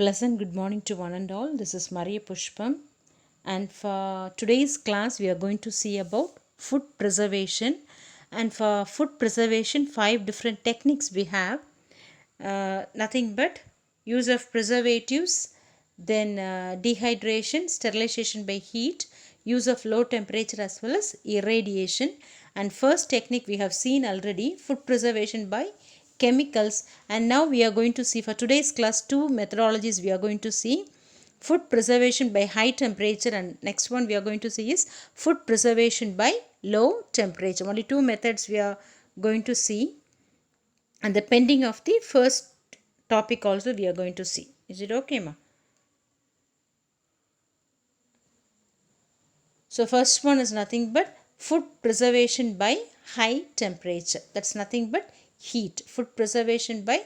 Pleasant good morning to one and all. This is Maria Pushpam, and for today's class we are going to see about food preservation. And for food preservation, 5 different techniques we have. Nothing but use of preservatives, then dehydration, sterilization by heat, use of low temperature as well as irradiation. And first technique we have seen already, food preservation by chemicals. And now we are going to see, for today's class, 2 methodologies we are going to see: food preservation by high temperature, and next one we are going to see is food preservation by low temperature. Only 2 methods we are going to see, and the pending of the first topic also we are going to see. Is it okay, ma? So first one is nothing but food preservation by high temperature. That's nothing but heat. Food preservation by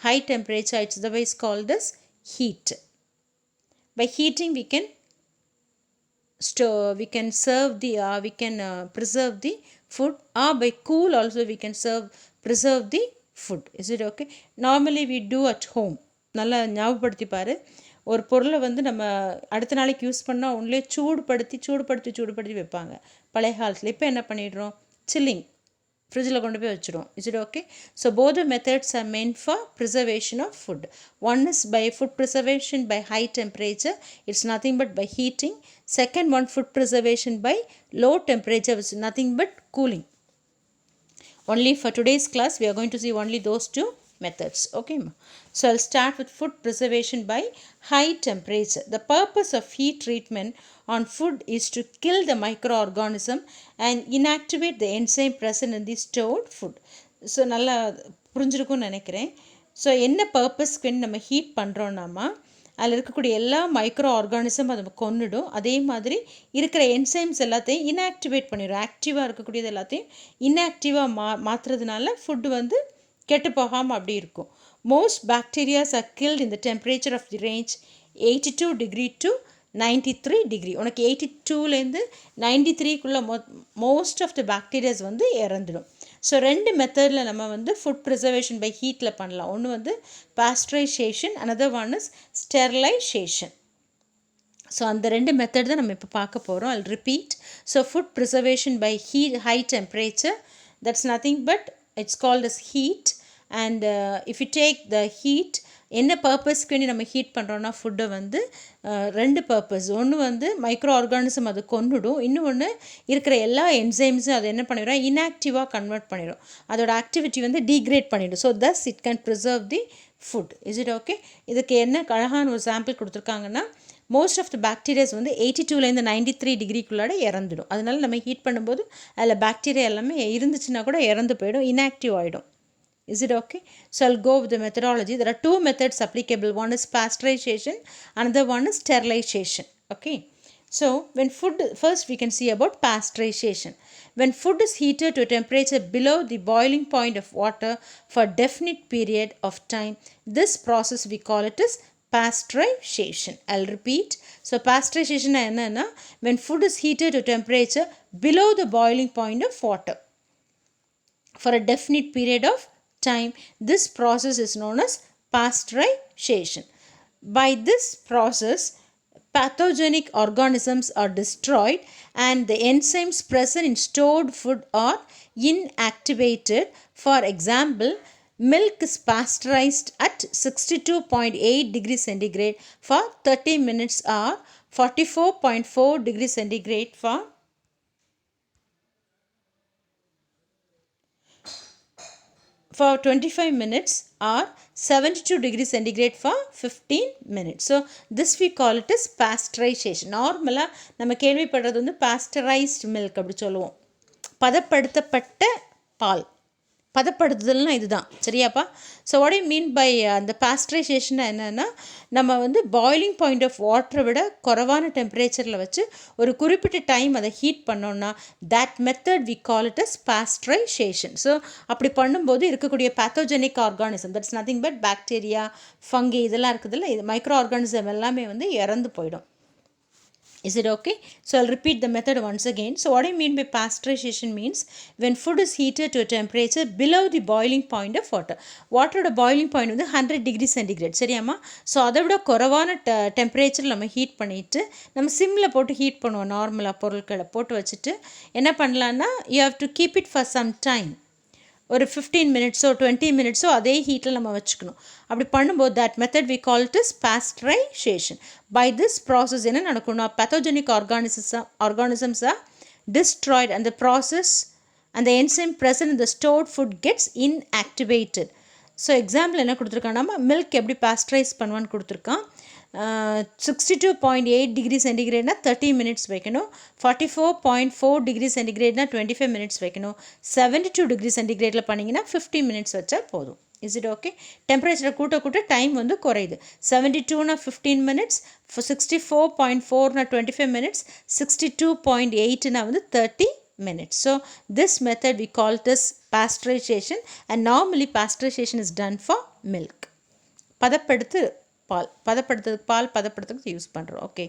high temperature, it's otherwise called as heat. By heating we can serve the preserve the food, or by cool also we can preserve the food. Is it okay? Normally we do at home. நல்லா ஞாபகப்படுத்தி பாரு, ஒரு பொருளை வந்து நம்ம அடுத்த நாளைக்கு use பண்ணால் ஒன்லே சூடுபடுத்தி வைப்பாங்க பழைய காலத்தில். இப்போ என்ன பண்ணிடுறோம்? சில்லிங், ஃப்ரிட்ஜில் கொண்டு போய் வச்சுருவோம். Is it okay? So both the methods are meant for preservation of food. One is by food preservation by high temperature, it's nothing but by heating. Second one, food preservation by low temperature, which is nothing but cooling. Only for today's class we are going to see only those 2 methods. Okay, so I'll start with food preservation by high temperature. The purpose of heat treatment on food is to kill the microorganism and inactivate the enzyme present in the stored food. So நல்லா புரிஞ்சிருக்கும்னு நினைக்கிறேன். So என்ன பர்பஸ்க்கு நம்ம heat பண்ணுறோன்னாமா, அதில் இருக்கக்கூடிய எல்லா micro organism அதை கொன்னுடும். அதே மாதிரி இருக்கிற என்சைம்ஸ் எல்லாத்தையும் இன்ஆக்டிவேட் பண்ணிடும். ஆக்டிவாக இருக்கக்கூடியது எல்லாத்தையும் இன்ஆக்டிவாக மாற்றுறதுனால ஃபுட்டு வந்து கெட்டு போகாமல் அப்படி இருக்கும். Most bacterias are killed in the temperature of the range 82 degree to 93 degree. உனக்கு 82லேருந்து 93க்குள்ளே மோஸ்ட் ஆஃப் த பாக்டீரியாஸ் வந்து இறந்துடும். ஸோ 2 மெத்தடில் நம்ம வந்து ஃபுட் ப்ரிசர்வேஷன் பை ஹீட்டில் பண்ணலாம். ஒன்று வந்து pasteurisation, another one is sterilisation. So அந்த 2 மெத்தட் தான் நம்ம இப்போ பார்க்க போகிறோம். I'll repeat. So food preservation by high temperature, that's nothing but it's called as heat. And if you take the heat, என்ன பர்பஸ்க்கு வேண்டி நம்ம ஹீட் பண்ணுறோன்னா ஃபுட்டை வந்து 2 பர்பஸ். ஒன்று வந்து மைக்ரோ ஆர்கானிசம் அது கொன்னுடும், இன்னொன்று இருக்கிற எல்லா என்சைம்ஸும் அது என்ன பண்ணிடும், இன்ஆக்டிவாக கன்வெர்ட் பண்ணிடும். அதோட ஆக்டிவிட்டி வந்து டீக்ரேட் பண்ணிடும். So thus it can preserve the food. Is it okay? இதுக்கு என்ன அழகான ஒரு சாம்பிள் கொடுத்துருக்காங்கன்னா, மோஸ்ட் ஆஃப் த பாக்டீரியாஸ் வந்து 82லேருந்து 93 டிகிரிக்குள்ளாட இறந்துடும். அதனால நம்ம ஹீட் பண்ணும்போது அதில் பாக்டீரியா எல்லாமே இருந்துச்சுன்னா கூட இறந்து போயிடும், இன்ஆக்டிவ் ஆகிடும். Is it okay? So I'll go with the methodology. There are 2 methods applicable. One is pasteurization, another one is sterilization. Okay. So when food, first we can see about pasteurization. When food is heated to a temperature below the boiling point of water for a definite period of time, this process we call it as pasteurization. I'll repeat. So pasteurization enna, when food is heated to temperature below the boiling point of water for a definite period of time, this process is known as pasteurization. By this process, pathogenic organisms are destroyed and the enzymes present in stored food are inactivated. For example, milk is pasteurized at 62.8 degrees centigrade for 30 minutes or 44.4 degrees centigrade for 25 minutes or 72 degrees centigrade for 15 minutes. So this we call it as pasteurization. நார்மலாக நம்ம கேள்விப்படுறது வந்து pasteurized milk அப்படி சொல்லுவோம். பதப்படுத்தப்பட்ட பால். பதப்படுத்துதல்னால் இதுதான், சரியாப்பா? So what I mean by அந்த பாஸ்டரைசேஷன் என்னென்னா, நம்ம வந்து பாய்லிங் பாயிண்ட் ஆஃப் வாட்டரை விட குறைவான டெம்பரேச்சரில் வச்சு ஒரு குறிப்பிட்ட டைம் அதை ஹீட் பண்ணோன்னா that method we call it as pasteurisation. So அப்படி பண்ணும்போது இருக்கக்கூடிய pathogenic organism, that's nothing but bacteria, fungi, இதெல்லாம் இருக்குதுல்ல, இது மைக்ரோ ஆர்கானிசம் எல்லாமே வந்து இறந்து போயிடும். Is it okay? So I'll repeat the method once again. So what I mean by pasteurization means when food is heated to a temperature below the boiling point of water. Water boiling point வந்து 100 degree centigrade சரியாமா. So அதை விட குறைவான டெம்பரேச்சரில் நம்ம heat பண்ணிவிட்டு நம்ம சிம்மில் போட்டு ஹீட் பண்ணுவோம். நார்மலாக பொருட்களை போட்டு வச்சுட்டு என்ன பண்ணலான்னா you have to keep it for some time. ஒரு 15 மினிட்ஸோ 20 மினிட்ஸோ அதே ஹீட்டில் நம்ம வச்சுக்கணும். அப்படி பண்ணும்போது that method we call it is pasteurisation. By this process என்ன நடக்கும்னா pathogenic organisms are destroyed and the process and the enzyme present in the stored food gets inactivated. So example என்ன கொடுத்துருக்கான், நம்ம மில்க் எப்படி பாஸ்டரைஸ் பண்ணுவான்னு கொடுத்துருக்கான். 62.8 degree சென்டிகிரேட்னா 30 minutes வைக்கணும். 44.4 degree சென்டிகிரேட்னா 25 minutes வைக்கணும். 72 டிகிரி சென்டிகிரேட்டில் பண்ணிங்கன்னா 50 மினிட்ஸ் வச்சா போதும். Is it okay? டெம்பரேச்சரை கூட்ட டைம் வந்து குறையுது. 72னா 15 மினிட்ஸ், 64.4னா 25 மினிட்ஸ், 62.8னா வந்து 30 minutes. So this method we call this pasteurization, and normally pasteurization is done for milk. பதப்படுத்து பால் பதப்படுத்துறதுக்கு யூஸ் பண்ணுறோம். Okay.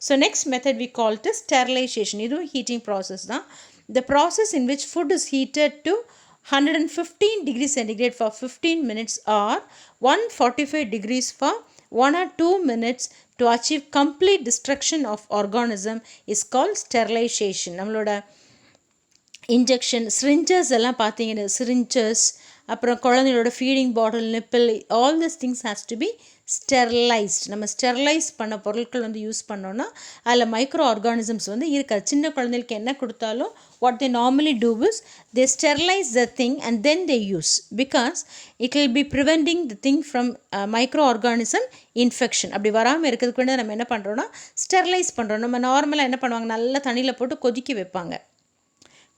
So next method we call it sterilization. இதுவும் ஹீட்டிங் ப்ராசஸ் தான். The process in which food is heated to 115 degree centigrade for 15 minutes or 145 degrees for 1 or 2 minutes to achieve complete destruction of organism is called sterilization. நம்மளோட injection syringes எல்லாம் பார்த்தீங்கன்னா syringes, அப்புறம் குழந்தைகளோட feeding bottle, nipple, all this things has to be sterilized. நம்ம sterilize பண்ண பொருட்கள் வந்து use பண்ணோன்னா அதில் மைக்ரோ ஆர்கானிசம்ஸ் வந்து இருக்காது. சின்ன குழந்தைகளுக்கு என்ன கொடுத்தாலும் what they normally do is they sterilise the thing and then they use, because it will be preventing the thing from micro organism infection. அப்படி வராமல் இருக்கிறதுக்கு வேண்டிய நம்ம என்ன பண்ணுறோன்னா ஸ்டெரிலைஸ் பண்ணுறோம். நம்ம நார்மலாக என்ன பண்ணுவாங்க, நல்ல தண்ணியில் போட்டு கொதிக்க வைப்பாங்க.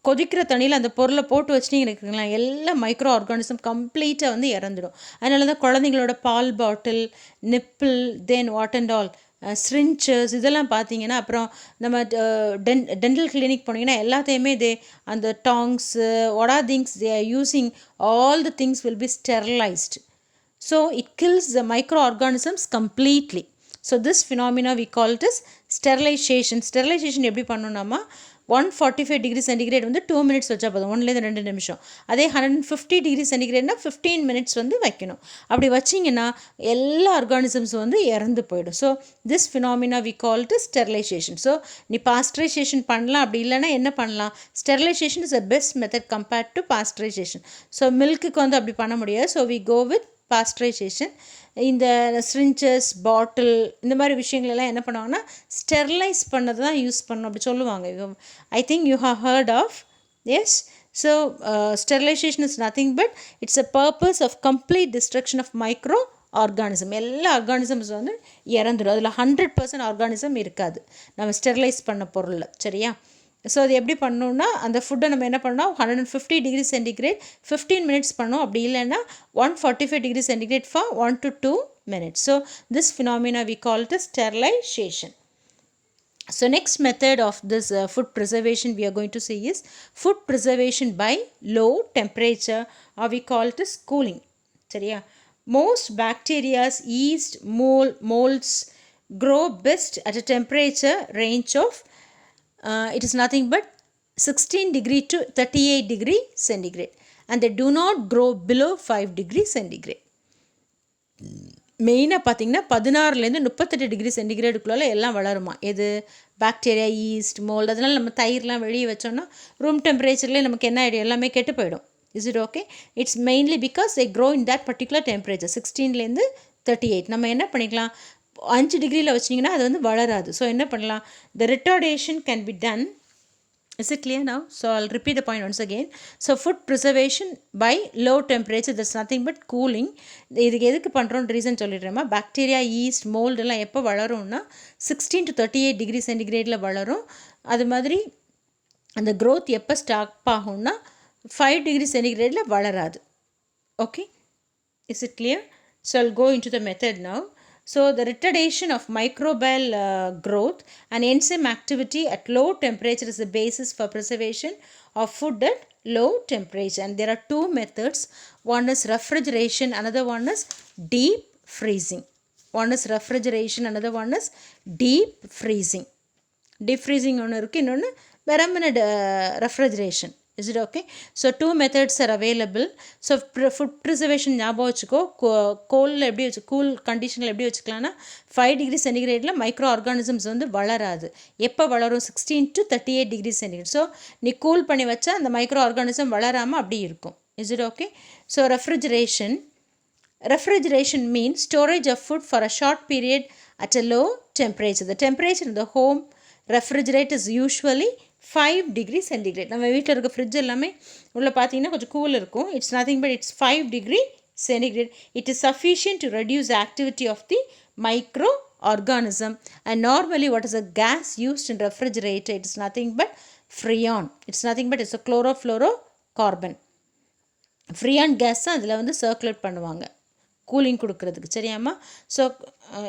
கொதிக்கிற தண்ணியில் அந்த பொருளை போட்டு வச்சுட்டிங்கன்னு இருக்குங்களா, எல்லா மைக்ரோ ஆர்கானிசம் கம்ப்ளீட்டாக வந்து இறந்துடும். அதனால தான் குழந்தைங்களோட பால் bottle, nipple, then what and all, syringes இதெல்லாம் பார்த்தீங்கன்னா, அப்புறம் நம்ம டென்டல் கிளினிக் போனீங்கன்னா எல்லாத்தையுமே அந்த tongs what are things they are using, all the things will be sterilized. So it kills the micro organisms completely. So this phenomena we call it is sterilization. Sterilization எப்படி பண்ணணும்னா 145 degree centigrade வந்து 2 minutes வச்சா போதும், 1-2 நிமிஷம். அதே 150 degree சென்டிகிரேட்னா 15 minutes வந்து வைக்கணும். அப்படி வச்சிங்கன்னா எல்லா ஆர்கானிசம்ஸ் வந்து இறந்து போயிடும். So this phenomena we call it sterilization. So நீ பாஸ்டரைசேஷன் பண்ணலாம், அப்படி இல்லைன்னா என்ன பண்ணலாம், sterilization is the best method compared to pasteurization. So மில்க்குக்கு வந்து அப்படி பண்ண முடியாது. So we go with pasteurization. இந்த ஸ்ரிஞ்சஸ், பாட்டில், இந்த மாதிரி விஷயங்களெல்லாம் என்ன பண்ணுவாங்கன்னா ஸ்டெரிலைஸ் பண்ணது தான் யூஸ் பண்ணணும் அப்படி சொல்லுவாங்க. I think you have heard of. Yes. So sterilisation is nothing but it's a purpose of complete destruction of micro organism. எல்லா ஆர்கானிசம்ஸ் வந்து இறந்துடும். அதில் 100% ஆர்கானிசம் இருக்காது நம்ம ஸ்டெரிலைஸ் பண்ண பொருளில். சரியா? ஸோ அது எப்படி பண்ணணுன்னா அந்த ஃபுட்டை நம்ம என்ன பண்ணோம், 150 டிகிரி சென்டிகிரேட் 15 மினிட்ஸ் பண்ணோம். அப்படி இல்லைன்னா 145 degree centigrade for 1 to 2 minutes. So this phenomena we call it as sterilization. So next method of this food preservation we are going to see is food preservation by low temperature, or we call it as cooling. சரியா? Most bacteria, yeast, molds grow best at a temperature range of it is nothing but 16 degree to 38 degree centigrade, and they do not grow below 5 degree centigrade. மெயினாக பார்த்தீங்கன்னா 16லேருந்து 38 degree சென்டிகிரேடுக்குள்ளே எல்லாம் வளருமா. எது? Bacteria, yeast, mould. அதனால் நம்ம தயிர்லாம் வெளியே வச்சோன்னா room டெம்பரேச்சர்லேயே நமக்கு என்ன ஆகிடும், எல்லாமே கெட்டு போயிடும். Is it okay? It's mainly because they grow in that particular temperature 16லேருந்து 38. நம்ம என்ன பண்ணிக்கலாம், 5 டிகிரியில் வச்சிங்கன்னா அது வந்து வளராது. ஸோ என்ன பண்ணலாம், the retardation can be done. Is it clear now? So I'll repeat the point once again. So food preservation by low temperature, that's nothing but cooling. இதுக்கு எதுக்கு பண்ணுறோம் ரீசன் சொல்லிடுறேம்மா. பாக்டீரியா, ஈஸ்ட், மோல்டு எல்லாம் எப்போ வளரும்னா 16 to 38 degree சென்டிகிரேடில் வளரும். அது மாதிரி அந்த growth எப்போ ஸ்டாப் ஆகும்னா 5 டிகிரி சென்டிகிரேடில் வளராது. Okay, is it clear? So I'll go into the method now. So the retardation of microbial growth and enzyme activity at low temperature is the basis for preservation of food at low temperature. And there are two methods. One is refrigeration, another one is deep freezing. One is refrigeration, another one is deep freezing. Deep freezing ஒன்று இருக்குது, இன்னொன்று வெறுமனே refrigeration. Is it okay? So 2 methods are available. So food preservation ஞாபகம் வச்சுக்கோ. கோலில் எப்படி வச்சு cool கண்டிஷனில் எப்படி வச்சுக்கலாம்னா 5 டிகிரி சென்டிகிரேடில் மைக்ரோ ஆர்கானிசம்ஸ் வந்து வளராது. எப்போ வளரும்? 16 to 38 டிகிரி சென்டிகிரேட். ஸோ நீ கூல் பண்ணி வச்சா அந்த மைக்ரோ ஆர்கானிசம் வளராமல் அப்படி இருக்கும். Is it okay? So refrigeration means storage of food for a short period at a low temperature. The temperature in the home refrigerator is usually 5 degree centigrade. நம்ம வீட்டில் இருக்க fridge எல்லாமே உள்ளே பார்த்தீங்கன்னா கொஞ்சம் கூல் இருக்கும். It's nothing but it's 5 degree centigrade. It is sufficient to reduce the activity of the microorganism. And normally what is a gas used in refrigerator? It is nothing but freon. It's nothing but it's a chlorofluorocarbon. Freon gas தான் அதில் வந்து circulate பண்ணுவாங்க cooling கொடுக்கறதுக்கு. சரியாம்மா? So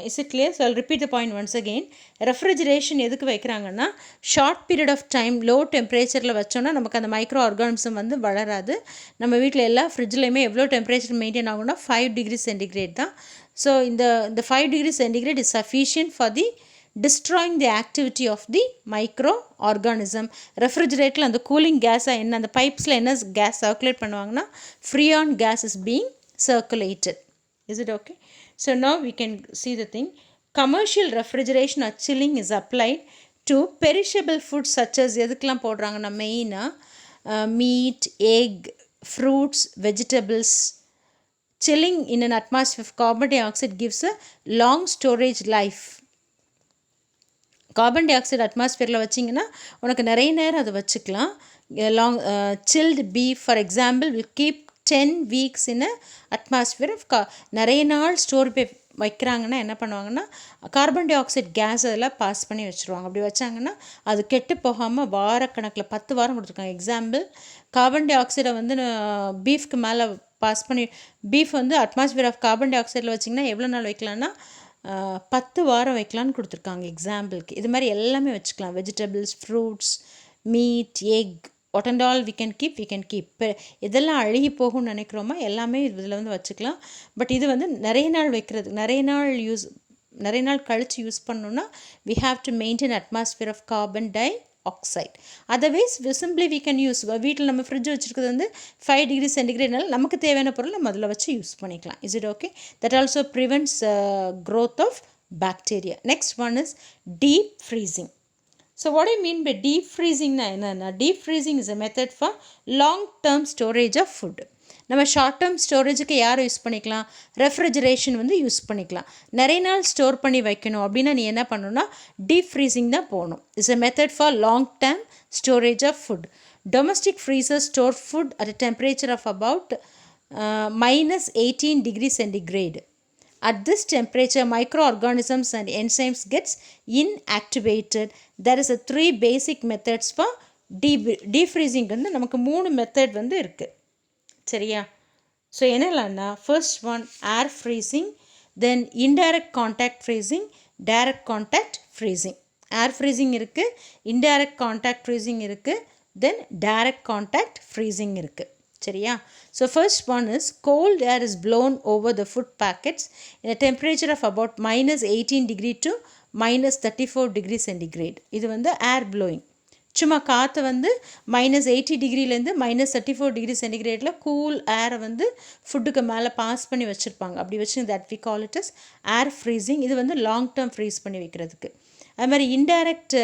is it clear? So I'll repeat the point once again. Refrigeration எதுக்கு வைக்கிறாங்கன்னா short period of time low டெம்பரேச்சரில் வச்சோன்னா நமக்கு அந்த மைக்ரோ ஆர்கானிசம் வந்து வளராது. நம்ம வீட்டில் எல்லா ஃப்ரிட்ஜ்லேயுமே எவ்வளோ டெம்பரேச்சர் மெயின்டைன் ஆகும்னா 5 டிகிரி சென்டிகிரேட் தான். ஸோ இந்த 5 degree centigrade is sufficient for the destroying the activity of the microorganism. ரெஃப்ரிஜரேட்டரில் அந்த கூலிங் கேஸாக என்ன அந்த பைப்ஸில் என்ன கேஸ் சர்க்குலேட் பண்ணுவாங்கன்னா freon gas is being circulated. Is it okay? So now we can see the thing. Commercial refrigeration or chilling is applied to perishable foods such as எதுக்கெல்லாம் போடுறாங்கன்னா மெயினாக meat, egg, fruits, vegetables. Chilling in an atmosphere of carbon dioxide gives a long storage life. Carbon டை ஆக்சைடு அட்மாஸ்பியரில் வச்சிங்கன்னா உனக்கு நிறைய நேரம் அதை வச்சுக்கலாம். Long chilled beef for example will keep 10 weeks in atmosphere of நிறைய நாள் ஸ்டோர் வைக்கிறாங்கன்னா என்ன பண்ணுவாங்கன்னா கார்பன் டை ஆக்சைடு கேஸ் அதெல்லாம் பாஸ் பண்ணி வச்சுருவாங்க. அப்படி வச்சாங்கன்னா அது கெட்டு போகாமல் வாரக்கணக்கில் 10 வாரம் கொடுத்துருக்காங்க. எக்ஸாம்பிள் கார்பன் டை ஆக்சைடை வந்து பீஃப்க்கு மேலே பாஸ் பண்ணி பீஃப் வந்து அட்மாஸ்பியர் ஆஃப் கார்பன் டை ஆக்சைடில் வச்சிங்கன்னா எவ்வளோ நாள் வைக்கலாம்னா 10 வாரம் வைக்கலான்னு கொடுத்துருக்காங்க எக்ஸாம்பிளுக்கு. இது மாதிரி எல்லாமே வச்சுக்கலாம். Vegetables, fruits, meat, egg, what and all we can keep. இதெல்லாம் அழுகி போகும்னு நினைக்கிறோமா எல்லாமே இதில் வந்து வச்சுக்கலாம். பட் இது வந்து நிறைய நாள் வைக்கிறது, நிறைய நாள் கழித்து யூஸ் பண்ணணுன்னா we have to maintain atmosphere of carbon dioxide. Otherwise simply we can use. வீட்டில் நம்ம ஃப்ரிட்ஜ் வச்சுருக்கிறது வந்து 5 டிகிரி சென்டிகிரேட்னால நமக்கு தேவையான பொருள் நம்ம அதில் வச்சு யூஸ் பண்ணிக்கலாம். Is it okay? That also prevents growth of bacteria. Next one is deep freezing. So what I mean by deep freezing na enna? Deep freezing is a method for long term storage of food. நம்ம short term ஸ்டோரேஜுக்கு யாரை use பண்ணிக்கலாம்? Refrigeration வந்து use பண்ணிக்கலாம். நிறைய நாள் store பண்ணி வைக்கணும் அப்படின்னா நீ என்ன பண்ணணும்னா டீப் ஃப்ரீசிங் தான் போகணும். It's a method for long term storage of food. Domestic freezer store food at a temperature of about -18 degree centigrade. At this temperature, microorganisms and enzymes gets inactivated. There is a 3 basic methods for deep freezing. வந்து நமக்கு 3 method வந்து இருக்குது. சரியா? ஸோ என்னெல்லாம்னா first one air freezing, then indirect contact freezing, direct contact freezing. Air freezing இருக்குது, indirect contact freezing இருக்குது, then direct contact freezing இருக்குது. சரியா? So first one is cold air is blown over the food packets in a temperature of about -18 degree to -34 degree centigrade. இது வந்து ஏர் blowing. சும்மா காற்றை வந்து -80 டிகிரிலேருந்து -34 degree சென்டிகிரேடில் cool ஏரை வந்து ஃபுட்டுக்கு மேலே பாஸ் பண்ணி வச்சுருப்பாங்க. அப்படி வச்சு that we call it as air freezing. இது வந்து லாங் டேர்ம் ஃப்ரீஸ் பண்ணி வைக்கிறதுக்கு. அது மாதிரி இன்டைரக்ட்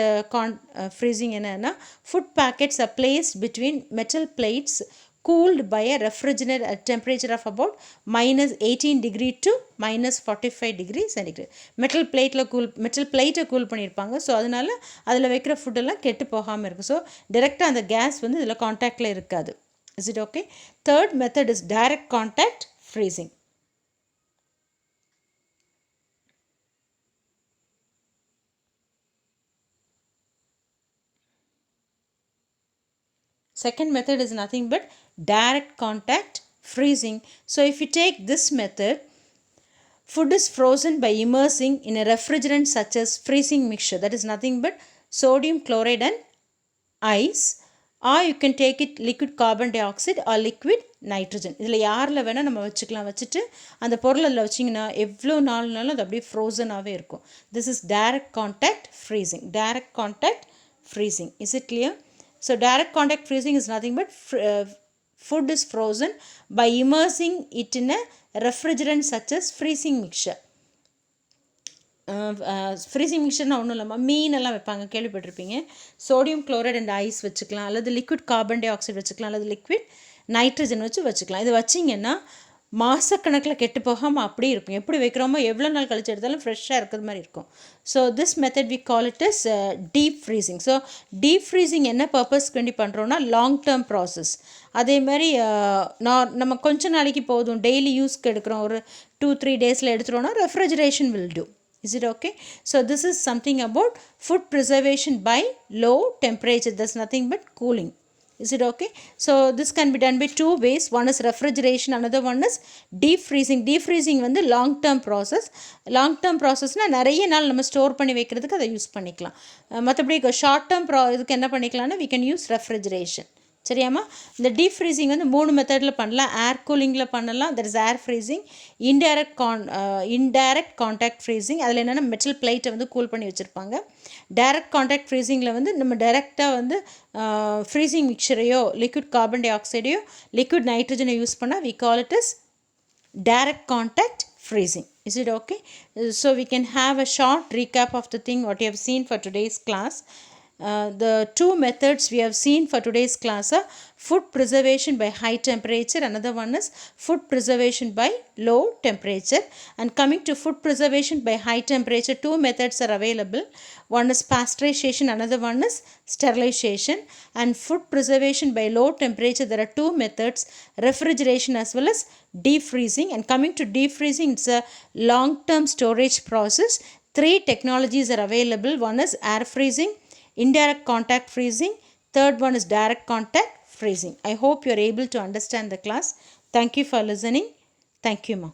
ஃப்ரீசிங் என்னென்னா food packets are placed between metal plates cooled by a refrigerant at temperature of about -18 degree to -45 degree centigrade. Metal பிளேட்டை cool பண்ணியிருப்பாங்க. So அதனால் அதில் வைக்கிற ஃபுட்டெல்லாம் கெட்டு போகாமல் இருக்கும். ஸோ டைரெக்டாக அந்த கேஸ் வந்து இதில் காண்டாக்டில் இருக்காது. Is it okay? Third method is direct contact freezing. Second method is nothing but direct contact freezing. So if you take this method, food is frozen by immersing in a refrigerant such as freezing mixture, that is nothing but sodium chloride and ice, or you can take it liquid carbon dioxide or liquid nitrogen. இதில் யாரில் வேணால் நம்ம வச்சுக்கலாம். வச்சுட்டு அந்த பொருள் அதில் வச்சிங்கன்னா எவ்வளோ நாள்னாலும் அது அப்படியே ஃப்ரோசனாகவே இருக்கும். This is direct contact freezing. Direct contact freezing. Is it clear? So direct contact freezing is nothing but food is frozen by immersing it in a refrigerant such as freezing mixture. Freezing மிக்சர்னா ஒன்றும் இல்லாமல் மீனெல்லாம் வைப்பாங்க, கேள்விப்பட்டிருப்பீங்க. Sodium chloride and ice வச்சுக்கலாம், அல்லது liquid carbon டை oxide வச்சுக்கலாம், அல்லது லிக்விட் நைட்ரஜன் வச்சுக்கலாம். இது வச்சிங்கன்னா மாதக்கணக்கில் கெட்டு போகாமல் அப்படியே இருக்கும். எப்படி வைக்கிறோமோ எவ்வளோ நாள் கழிச்சு எடுத்தாலும் ஃப்ரெஷ்ஷாக இருக்கிறது மாதிரி இருக்கும். So this method we call it is deep freezing. So deep freezing என்ன பர்பஸ்க்கு வேண்டி பண்ணுறோன்னா லாங் டேர்ம் ப்ராசஸ். அதே மாதிரி நம்ம கொஞ்ச நாளைக்கு போதும், டெய்லி யூஸ்க்கு எடுக்கிறோம், ஒரு 2-3 டேஸில் எடுத்துகிறோன்னா refrigeration will do. Is it okay? So this is something about food preservation by low temperature. There's nothing but cooling. Is it okay? So this can be done by 2 ways. One is refrigeration, another one is deep freezing. Deep freezing வந்து long term process. Long term processனா நிறைய நாள் நம்ம store பண்ணி வைக்கிறதுக்கு அதை use பண்ணிக்கலாம். மற்றபடி short term இதுக்கு என்ன பண்ணிக்கலாம்னா we can use refrigeration. சரியாம்மா? இந்த டீப் ஃப்ரீசிங் வந்து 3 மெத்தடில் பண்ணலாம். ஏர் கூலிங்கில் பண்ணலாம், that is air freezing. Indirect contact freezing, அதில் என்னென்னா மெட்டல் பிளேட்டை வந்து கூல் பண்ணி வச்சுருப்பாங்க. டைரக்ட் கான்டாக்ட் ஃப்ரீசிங்கில் வந்து நம்ம டைரெக்டாக வந்து ஃப்ரீசிங் மிக்சரையோ லிக்விட் கார்பன் டை ஆக்சைடையோ லிக்விட் நைட்ரஜனை யூஸ் பண்ணால் we call it as direct contact freezing. Is it okay? So we can have a short recap of the thing what you have seen for today's class. The 2 methods we have seen for today's class are food preservation by high temperature, another one is food preservation by low temperature. And coming to food preservation by high temperature, 2 methods are available. One is pasteurization, another one is sterilization. And food preservation by low temperature, there are 2 methods, refrigeration as well as deep freezing. And coming to deep freezing, it's a long term storage process. 3 technologies are available. One is air freezing, indirect contact freezing, third one is direct contact freezing. I hope you are able to understand the class. Thank you for listening. Thank you, ma.